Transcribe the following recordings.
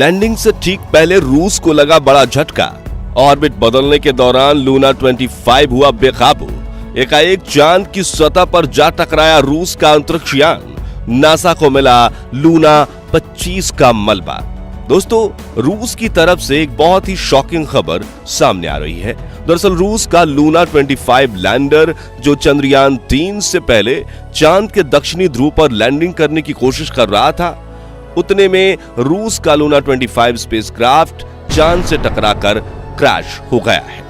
Landing से ठीक पहले रूस को लगा बड़ा झटका। ऑर्बिट बदलने के दौरान लूना 25 हुआ बेकाबू। एकाएक चांद की सतह पर जा टकराया रूस का अंतरिक्ष यान। नासा को मिला लूना 25 का मलबा। दोस्तों, रूस की तरफ से एक बहुत ही शॉकिंग खबर सामने आ रही है। दरअसल रूस का लूना 25 लैंडर, जो चंद्रयान 3 से पहले चांद के दक्षिणी ध्रुव पर लैंडिंग करने की कोशिश कर रहा था, उतने में रूस का लूना 25 स्पेसक्राफ्ट चांद से टकराकर क्रैश हो गया है।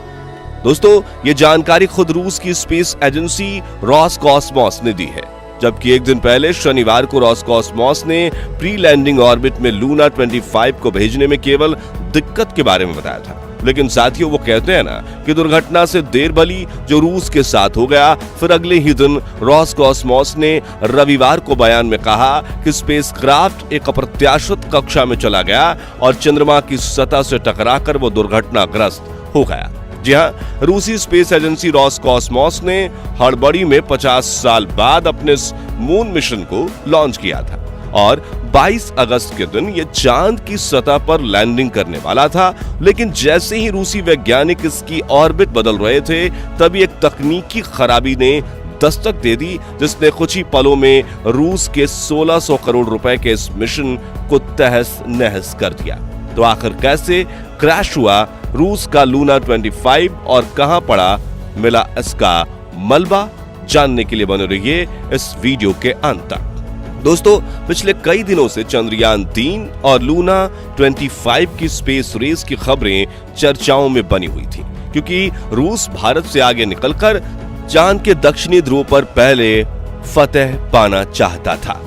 दोस्तों, ये जानकारी खुद रूस की स्पेस एजेंसी रोसकॉस्मोस ने दी है, जबकि एक दिन पहले शनिवार को रोसकॉस्मोस ने प्री लैंडिंग ऑर्बिट में लूना 25 को भेजने में केवल दिक्कत के बारे में बताया था। लेकिन साथियों, वो कहते हैं ना कि दुर्घटना से देर भली जो रूस के साथ हो गया। फिर अगले ही दिन रोसकॉस्मोस ने रविवार को बयान में कहा कि स्पेसक्राफ्ट एक अप्रत्याशित कक्षा में चला गया और चंद्रमा की सतह से टकराकर वो दुर्घटनाग्रस्त हो गया। जी हां, रूसी स्पेस एजेंसी रोसकॉस्मोस ने हड़बड़ी में 50 साल बाद अपने मून मिशन को लॉन्च किया था और 22 अगस्त के दिन ये चांद की सतह पर लैंडिंग करने वाला था। लेकिन जैसे ही रूसी वैज्ञानिक इसकी ऑर्बिट बदल रहे थे, तभी एक तकनीकी खराबी ने दस्तक दे दी, जिसने कुछ ही पलों में रूस के 1600 करोड़ रुपए के इस मिशन को तहस नहस कर दिया। तो आखिर कैसे क्रैश हुआ रूस का लूना 25 और कहां पड़ा मिला इसका मलबा? जानने के लिए बने रहिए इस वीडियो के अंत तक। दोस्तों, पिछले कई दिनों से चंद्रयान 3 और लूना 25 की स्पेस रेस की खबरें चर्चाओं में बनी हुई थी, क्योंकि रूस भारत से आगे निकलकर चांद के दक्षिणी ध्रुव पर पहले फतह पाना चाहता था।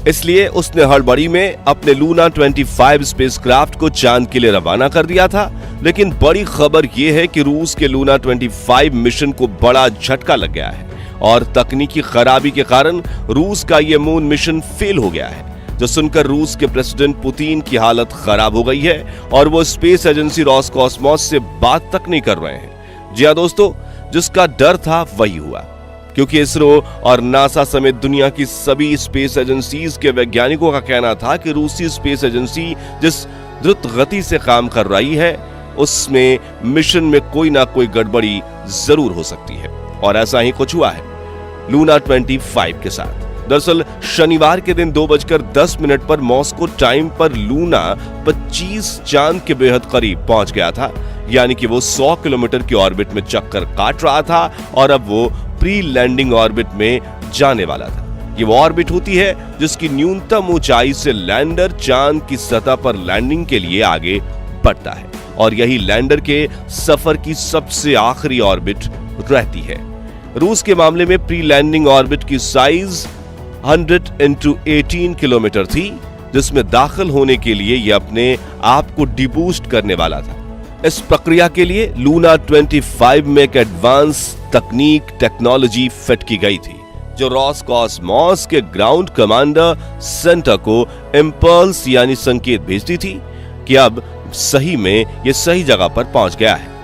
इसलिए उसने हड़बड़ी में अपने लूना 25 स्पेसक्राफ्ट को चांद के लिए रवाना कर दिया था। लेकिन बड़ी खबर यह है कि रूस के लूना 25 मिशन को बड़ा झटका लग गया है और तकनीकी खराबी के कारण रूस का यह मून मिशन फेल हो गया है, जो सुनकर रूस के प्रेसिडेंट पुतिन की हालत खराब हो गई है और वो स्पेस एजेंसी रोसकॉस्मोस से बात तक नहीं कर रहे हैं। जी हां दोस्तों, जिसका डर था वही हुआ, क्योंकि इसरो और नासा समेत दुनिया की सभी स्पेस एजेंसीज के वैज्ञानिकों का कहना था कि रूसी स्पेस एजेंसी जिस द्रुत गति से काम कर रही है, उसमें मिशन में कोई ना कोई गड़बड़ी जरूर हो सकती है। और ऐसा ही कुछ हुआ है लूना 25 के साथ। दरअसल शनिवार के दिन 2:10 पर मॉस्को टाइम पर लूना 25 चांद के बेहद करीब पहुंच गया था। यानी कि वो 100 किलोमीटर की ऑर्बिट में चक्कर काट रहा था और अब वो प्री लैंडिंग ऑर्बिट में जाने वाला था। ये वो ऑर्बिट होती है जिसकी न्यूनतम ऊंचाई से लैंडर चांद की सतह पर लैंडिंग के लिए आगे बढ़ता है और यही लैंडर के सफर की सबसे आखिरी ऑर्बिट रहती है। रूस के मामले में प्री लैंडिंग ऑर्बिट की साइज 100x18 किलोमीटर थी, जिसमें दाखिल होने के लिए यह अपने आप को डिबूस्ट करने वाला था। इस प्रक्रिया के लिए लूना 25 में एक एडवांस टेक्नोलॉजी फिट की गई थी, जो रोसकॉस्मोस के ग्राउंड कमांडर सेंटर को इंपल्स यानी संकेत भेजती थी कि अब सही में ये सही जगह पर पहुंच गया है।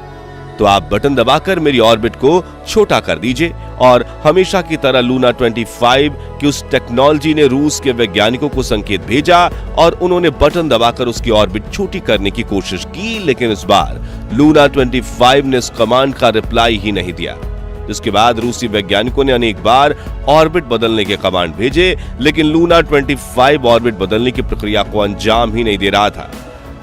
तो आप बटन दबाकर मेरी ऑर्बिट को छोटा कर दीजिए। और हमेशा की तरह लूना 25 की उस टेक्नोलॉजी ने रूस के वैज्ञानिकों को संकेत भेजा और उन्होंने बटन दबाकर उसकी ऑर्बिट छोटी करने की कोशिश की। लेकिन इस बार लूना 25 ने इस कमांड का रिप्लाई ही नहीं दिया, जिसके बाद रूसी वैज्ञानिकों ने अनेक बार ऑर्बिट बदलने के कमांड भेजे, लेकिन लूना 25 ऑर्बिट बदलने की प्रक्रिया को अंजाम ही नहीं दे रहा था।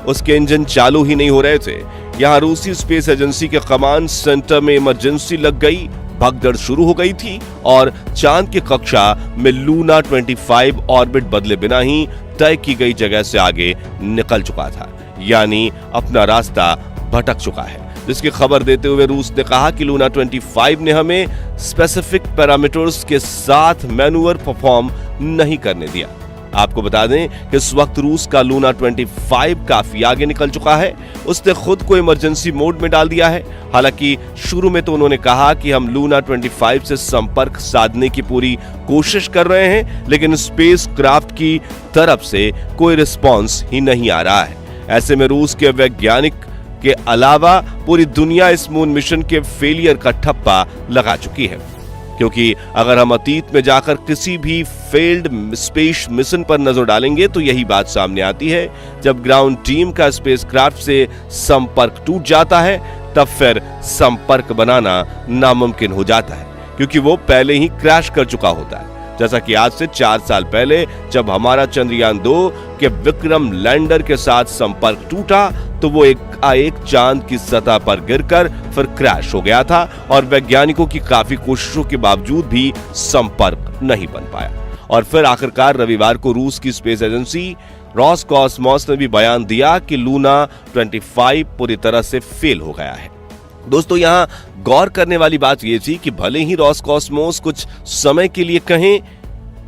उसके इंजन चालू ही नहीं हो रहे थे। यहां रूसी स्पेस एजेंसी के कमांड सेंटर में इमरजेंसी लग गई, भगदड़ शुरू हो गई थी और चांद की कक्षा में लूना 25 ऑर्बिट बदले बिना ही तय की गई जगह से आगे निकल चुका था, यानी अपना रास्ता भटक चुका है। जिसकी खबर देते हुए रूस ने कहा कि लूना 25 ने हमें स्पेसिफिक पैरामीटर्स के साथ मैन्यूवर परफॉर्म नहीं करने दिया। आपको बता दें कि इस वक्त रूस का लूना 25 काफी आगे निकल चुका है। उसने खुद को इमरजेंसी मोड में डाल दिया है। हालांकि शुरू में तो उन्होंने कहा कि हम लूना 25 से संपर्क साधने की पूरी कोशिश कर रहे हैं, लेकिन स्पेस क्राफ्ट की तरफ से कोई रिस्पॉन्स ही नहीं आ रहा है। ऐसे में रूस के वैज्ञानिक के अलावा पूरी दुनिया इस मून मिशन के फेलियर का ठप्पा लगा चुकी है, क्योंकि अगर हम अतीत में जाकर किसी भी फेल्ड स्पेस मिशन पर नजर डालेंगे तो यही बात सामने आती है। जब ग्राउंड टीम का स्पेसक्राफ्ट से संपर्क टूट जाता है तब फिर संपर्क बनाना नामुमकिन हो जाता है, क्योंकि वो पहले ही क्रैश कर चुका होता है। जैसा कि आज से 4 साल पहले जब हमारा चंद्रयान 2 के विक्रम लैंडर के साथ संपर्क टूटा तो वो एक चांद की सतह पर गिरकर फिर क्रैश हो गया था और वैज्ञानिकों की काफी कोशिशों के बावजूद भी संपर्क नहीं बन पाया। और फिर आखिरकार रविवार को रूस की स्पेस एजेंसी रोसकॉस्मोस ने भी बयान दिया कि लूना 25 पूरी तरह से फेल हो गया है। दोस्तों, यहाँ गौर करने वाली बात यह थी कि भले ही रोसकॉस्मोस कुछ समय के लिए कहें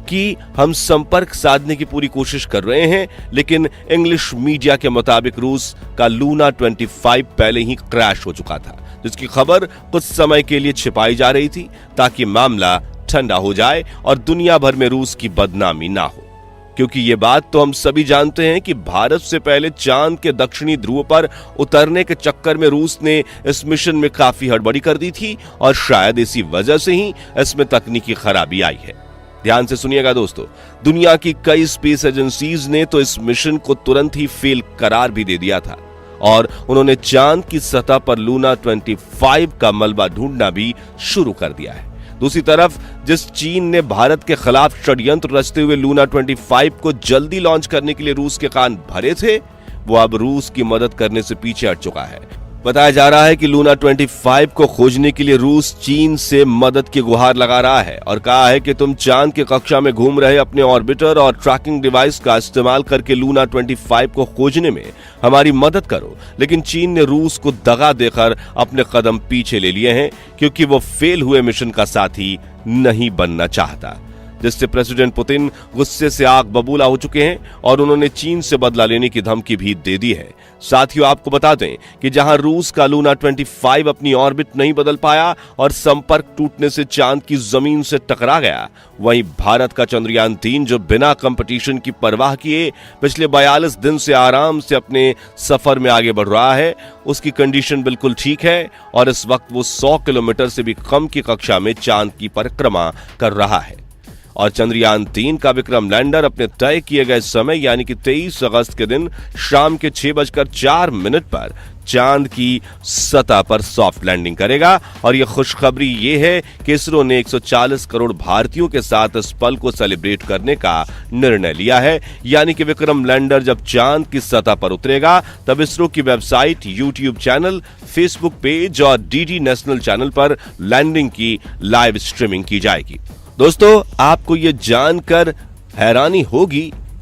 कि हम संपर्क साधने की पूरी कोशिश कर रहे हैं, लेकिन इंग्लिश मीडिया के मुताबिक रूस का लूना 25 पहले ही क्रैश हो चुका था, जिसकी खबर कुछ समय के लिए छिपाई जा रही थी ताकि मामला ठंडा हो जाए और दुनिया भर में रूस की बदनामी ना हो। क्योंकि ये बात तो हम सभी जानते हैं कि भारत से पहले चांद के दक्षिणी ध्रुव पर उतरने के चक्कर में रूस ने इस मिशन में काफी हड़बड़ी कर दी थी और शायद इसी वजह से ही इसमें तकनीकी खराबी आई है। ध्यान से सुनिएगा दोस्तों, दुनिया की कई स्पेस एजेंसीज ने तो इस मिशन को तुरंत ही फेल करार भी दे दिया था और उन्होंने चांद की सतह पर लूना 25 का मलबा ढूंढना भी शुरू कर दिया है। दूसरी तरफ जिस चीन ने भारत के खिलाफ षड्यंत्र रचते हुए लूना 25 को जल्दी लॉन्च करने के लिए रूस के कान भरे थे, वो अब रूस की मदद करने से पीछे हट चुका है। बताया जा रहा है कि लूना 25 को खोजने के लिए रूस चीन से मदद की गुहार लगा रहा है और कहा है कि तुम चांद के कक्षा में घूम रहे अपने ऑर्बिटर और ट्रैकिंग डिवाइस का इस्तेमाल करके लूना 25 को खोजने में हमारी मदद करो। लेकिन चीन ने रूस को दगा देकर अपने कदम पीछे ले लिए हैं, क्योंकि वो फेल हुए मिशन का साथी नहीं बनना चाहता, जिससे प्रेसिडेंट पुतिन गुस्से से आग बबूला हो चुके हैं और उन्होंने चीन से बदला लेने की धमकी भी दे दी है। साथियों, आपको बता दें कि जहां रूस का लूना 25 अपनी ऑर्बिट नहीं बदल पाया और संपर्क टूटने से चांद की जमीन से टकरा गया, वहीं भारत का चंद्रयान 3 जो बिना कंपटीशन की परवाह किए पिछले 42 दिन से आराम से अपने सफर में आगे बढ़ रहा है, उसकी कंडीशन बिल्कुल ठीक है और इस वक्त वो 100 किलोमीटर से भी कम की कक्षा में चांद की परिक्रमा कर रहा है। और चंद्रयान 3 का विक्रम लैंडर अपने तय किए गए समय यानी कि 23 अगस्त के दिन शाम के 6:04 पर चांद की सतह पर सॉफ्ट लैंडिंग करेगा। और यह खुशखबरी ये है कि इसरो ने 140 करोड़ भारतीयों के साथ इस पल को सेलिब्रेट करने का निर्णय लिया है। यानी कि विक्रम लैंडर जब चांद की सतह पर उतरेगा तब इसरो की website, YouTube channel, Facebook page और डीडी नेशनल चैनल पर लैंडिंग की लाइव स्ट्रीमिंग की जाएगी। दोस्तों, आपको यह जानकर हैरानी होगी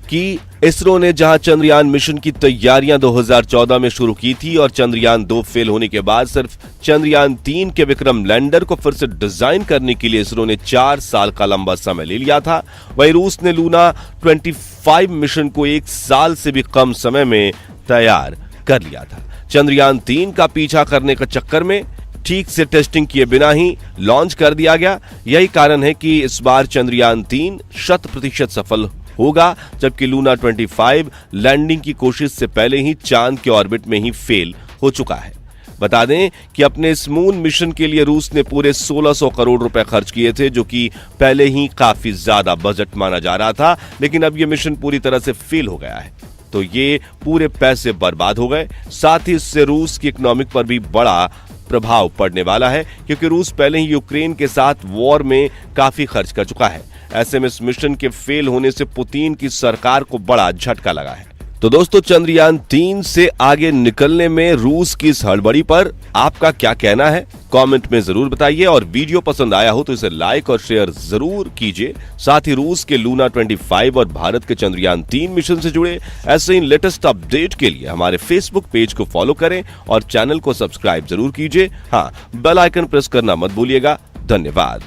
कि इसरो ने जहां चंद्रयान मिशन की तैयारियां 2014 में शुरू की थी और चंद्रयान 2 फेल होने के बाद सिर्फ चंद्रयान 3 के विक्रम लैंडर को फिर से डिजाइन करने के लिए इसरो ने 4 साल का लंबा समय ले लिया था, वहीं रूस ने लूना 25 मिशन को 1 साल से भी कम समय में तैयार कर लिया था। चंद्रयान 3 का पीछा करने के चक्कर में ठीक से टेस्टिंग किए बिना ही लॉन्च कर दिया गया। यही कारण है कि इस बार चंद्रयान 3 100% सफल होगा, जबकि लूना 25 लैंडिंग की कोशिश से पहले ही चांद के ऑर्बिट में ही फेल हो चुका है। बता दें कि अपने इस मून मिशन के लिए रूस ने पूरे 1600 करोड़ रुपए खर्च किए थे, जो कि पहले ही काफी ज्यादा बजट माना जा रहा था, लेकिन अब यह मिशन पूरी तरह से फेल हो गया है, तो ये पूरे पैसे बर्बाद हो गए। साथ ही इससे रूस की इकोनॉमिक पर भी बड़ा प्रभाव पड़ने वाला है, क्योंकि रूस पहले ही यूक्रेन के साथ वॉर में काफी खर्च कर चुका है। ऐसे में इस मिशन के फेल होने से पुतिन की सरकार को बड़ा झटका लगा है। तो दोस्तों, चंद्रयान 3 से आगे निकलने में रूस की इस हड़बड़ी पर आपका क्या कहना है, कमेंट में जरूर बताइए। और वीडियो पसंद आया हो तो इसे लाइक और शेयर जरूर कीजिए। साथ ही रूस के लूना 25 और भारत के चंद्रयान 3 मिशन से जुड़े ऐसे ही लेटेस्ट अपडेट के लिए हमारे फेसबुक पेज को फॉलो करें और चैनल को सब्सक्राइब जरूर कीजिए। हाँ, बेल आइकन प्रेस करना मत भूलिएगा। धन्यवाद।